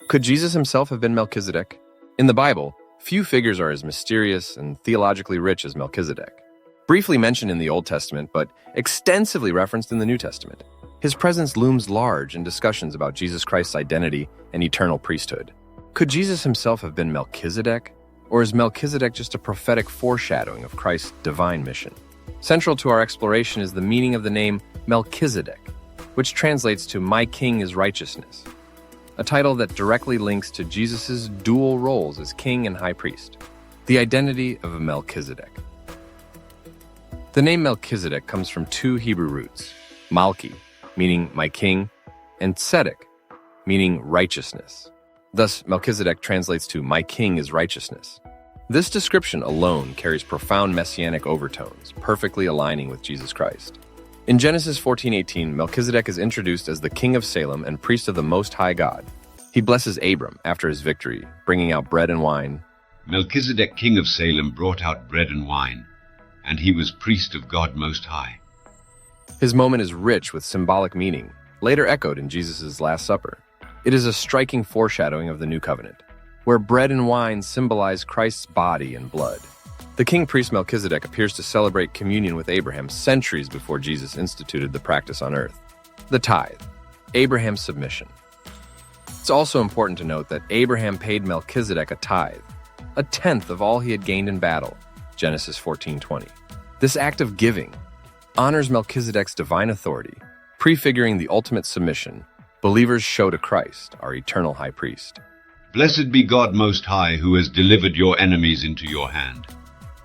Could Jesus himself have been Melchizedek? In the Bible, few figures are as mysterious and theologically rich as Melchizedek. Briefly mentioned in the Old Testament, but extensively referenced in the New Testament, his presence looms large in discussions about Jesus Christ's identity and eternal priesthood. Could Jesus himself have been Melchizedek? Or is Melchizedek just a prophetic foreshadowing of Christ's divine mission? Central to our exploration is the meaning of the name Melchizedek, which translates to "My King is Righteousness," a title that directly links to Jesus' dual roles as king and high priest. The identity of a Melchizedek. The name Melchizedek comes from two Hebrew roots, Malchi, meaning my king, and Tzedek, meaning righteousness. Thus, Melchizedek translates to "My king is righteousness." This description alone carries profound messianic overtones, perfectly aligning with Jesus Christ. In Genesis 14:18, Melchizedek is introduced as the king of Salem and priest of the Most High God. He blesses Abram after his victory, bringing out bread and wine. Melchizedek, king of Salem, brought out bread and wine, and he was priest of God Most High. His moment is rich with symbolic meaning, later echoed in Jesus' Last Supper. It is a striking foreshadowing of the New Covenant, where bread and wine symbolize Christ's body and blood. The king-priest Melchizedek appears to celebrate communion with Abraham centuries before Jesus instituted the practice on earth. The tithe, Abraham's submission. It's also important to note that Abraham paid Melchizedek a tithe, a tenth of all he had gained in battle, Genesis 14:20. This act of giving honors Melchizedek's divine authority, prefiguring the ultimate submission believers show to Christ, our eternal high priest. Blessed be God Most High, who has delivered your enemies into your hand.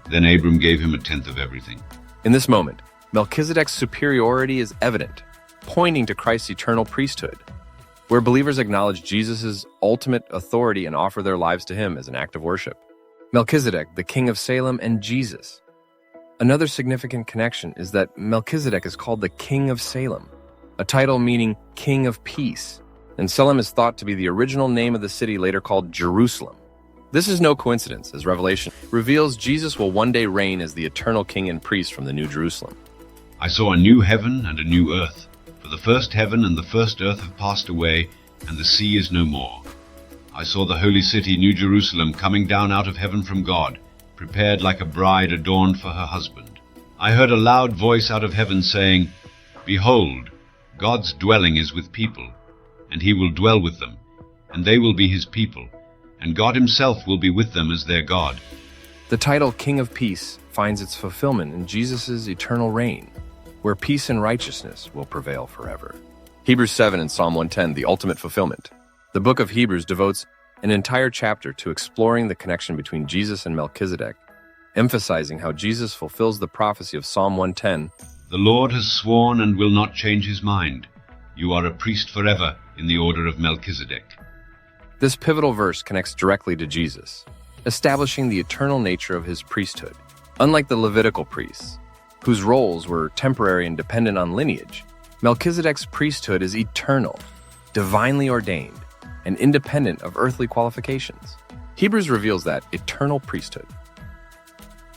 Then Abram gave him a tenth of everything. In this moment, Melchizedek's superiority is evident, pointing to Christ's eternal priesthood, where believers acknowledge Jesus' ultimate authority and offer their lives to him as an act of worship. Melchizedek, the king of Salem, and Jesus. Another significant connection is that Melchizedek is called the King of Salem, a title meaning King of Peace, and Salem is thought to be the original name of the city later called Jerusalem. This is no coincidence, as Revelation reveals Jesus will one day reign as the eternal king and priest from the New Jerusalem. I saw a new heaven and a new earth, for the first heaven and the first earth have passed away, and the sea is no more. I saw the holy city, New Jerusalem, coming down out of heaven from God, prepared like a bride adorned for her husband. I heard a loud voice out of heaven saying, "Behold, God's dwelling is with people, and he will dwell with them, and they will be his people, and God himself will be with them as their God." The title King of Peace finds its fulfillment in Jesus' eternal reign, where peace and righteousness will prevail forever. Hebrews 7 and Psalm 110, the ultimate fulfillment. The book of Hebrews devotes an entire chapter to exploring the connection between Jesus and Melchizedek, emphasizing how Jesus fulfills the prophecy of Psalm 110. The Lord has sworn and will not change his mind. You are a priest forever in the order of Melchizedek. This pivotal verse connects directly to Jesus, establishing the eternal nature of his priesthood. Unlike the Levitical priests, whose roles were temporary and dependent on lineage, Melchizedek's priesthood is eternal, divinely ordained, and independent of earthly qualifications. Hebrews reveals that eternal priesthood.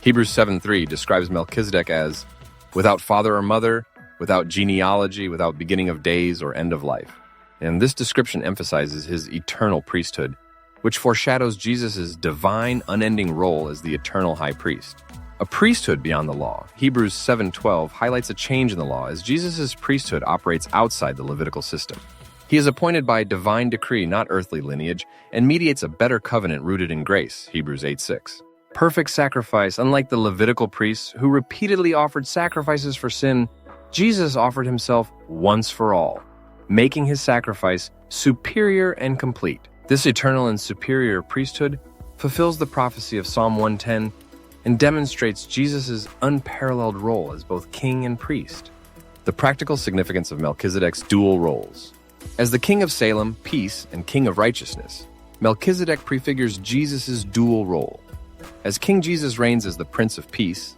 Hebrews 7:3 describes Melchizedek as without father or mother, without genealogy, without beginning of days or end of life. And this description emphasizes his eternal priesthood, which foreshadows Jesus' divine, unending role as the eternal high priest. A priesthood beyond the law, Hebrews 7:12 highlights a change in the law as Jesus' priesthood operates outside the Levitical system. He is appointed by divine decree, not earthly lineage, and mediates a better covenant rooted in grace, Hebrews 8:6. Perfect sacrifice, unlike the Levitical priests who repeatedly offered sacrifices for sin, Jesus offered himself once for all, making his sacrifice superior and complete. This eternal and superior priesthood fulfills the prophecy of Psalm 110 and demonstrates Jesus' unparalleled role as both king and priest. The practical significance of Melchizedek's dual roles. As the king of Salem, peace, and king of righteousness, Melchizedek prefigures Jesus' dual role. As King Jesus reigns as the Prince of Peace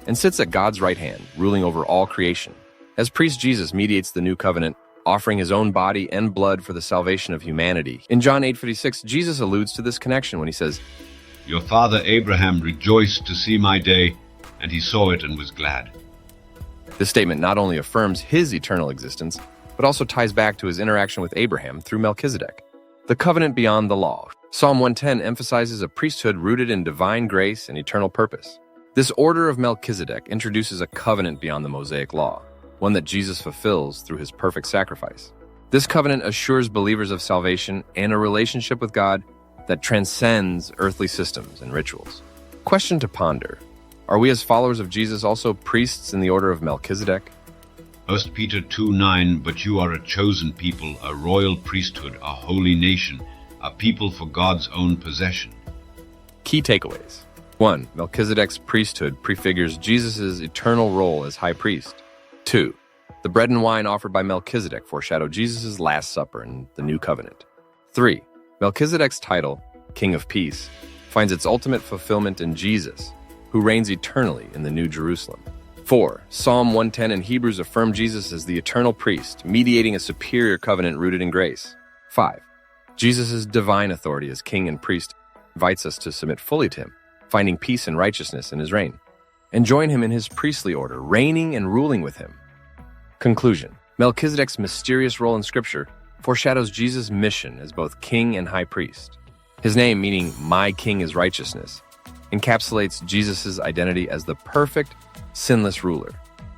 and sits at God's right hand, ruling over all creation. As priest, Jesus mediates the new covenant, offering his own body and blood for the salvation of humanity. In John 8:56, Jesus alludes to this connection when he says, Your father Abraham rejoiced to see my day, and he saw it and was glad. This statement not only affirms his eternal existence, but also ties back to his interaction with Abraham through Melchizedek. The covenant beyond the law. Psalm 110 emphasizes a priesthood rooted in divine grace and eternal purpose. This order of Melchizedek introduces a covenant beyond the Mosaic law, one that Jesus fulfills through his perfect sacrifice. This covenant assures believers of salvation and a relationship with God that transcends earthly systems and rituals. Question to ponder: are we as followers of Jesus also priests in the order of Melchizedek? 1 Peter 2:9, but you are a chosen people, a royal priesthood, a holy nation, a people for God's own possession. Key takeaways. 1. Melchizedek's priesthood prefigures Jesus' eternal role as high priest. 2. The bread and wine offered by Melchizedek foreshadow Jesus' Last Supper and the New Covenant. 3. Melchizedek's title, King of Peace, finds its ultimate fulfillment in Jesus, who reigns eternally in the New Jerusalem. 4. Psalm 110 and Hebrews affirm Jesus as the eternal priest, mediating a superior covenant rooted in grace. 5. Jesus' divine authority as king and priest invites us to submit fully to him, finding peace and righteousness in his reign, and join him in his priestly order, reigning and ruling with him. Conclusion. Melchizedek's mysterious role in Scripture foreshadows Jesus' mission as both king and high priest. His name, meaning "my king is righteousness," encapsulates Jesus' identity as the perfect, sinless ruler.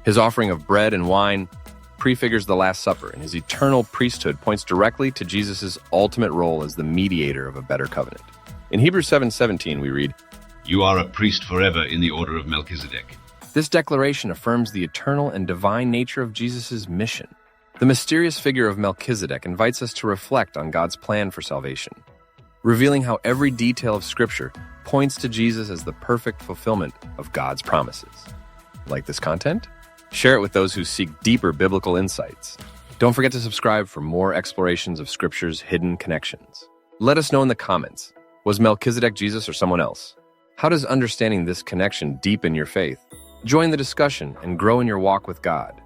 His offering of bread and wine prefigures the Last Supper, and his eternal priesthood points directly to Jesus' ultimate role as the mediator of a better covenant. In Hebrews 7:17 we read, You are a priest forever in the order of Melchizedek. this declaration affirms the eternal and divine nature of Jesus' mission. The mysterious figure of Melchizedek invites us to reflect on God's plan for salvation, revealing how every detail of Scripture points to Jesus as the perfect fulfillment of God's promises. Like this content? Share it with those who seek deeper biblical insights. Don't forget to subscribe for more explorations of Scripture's hidden connections. Let us know in the comments, was Melchizedek Jesus or someone else? How does understanding this connection deepen your faith? Join the discussion and grow in your walk with God.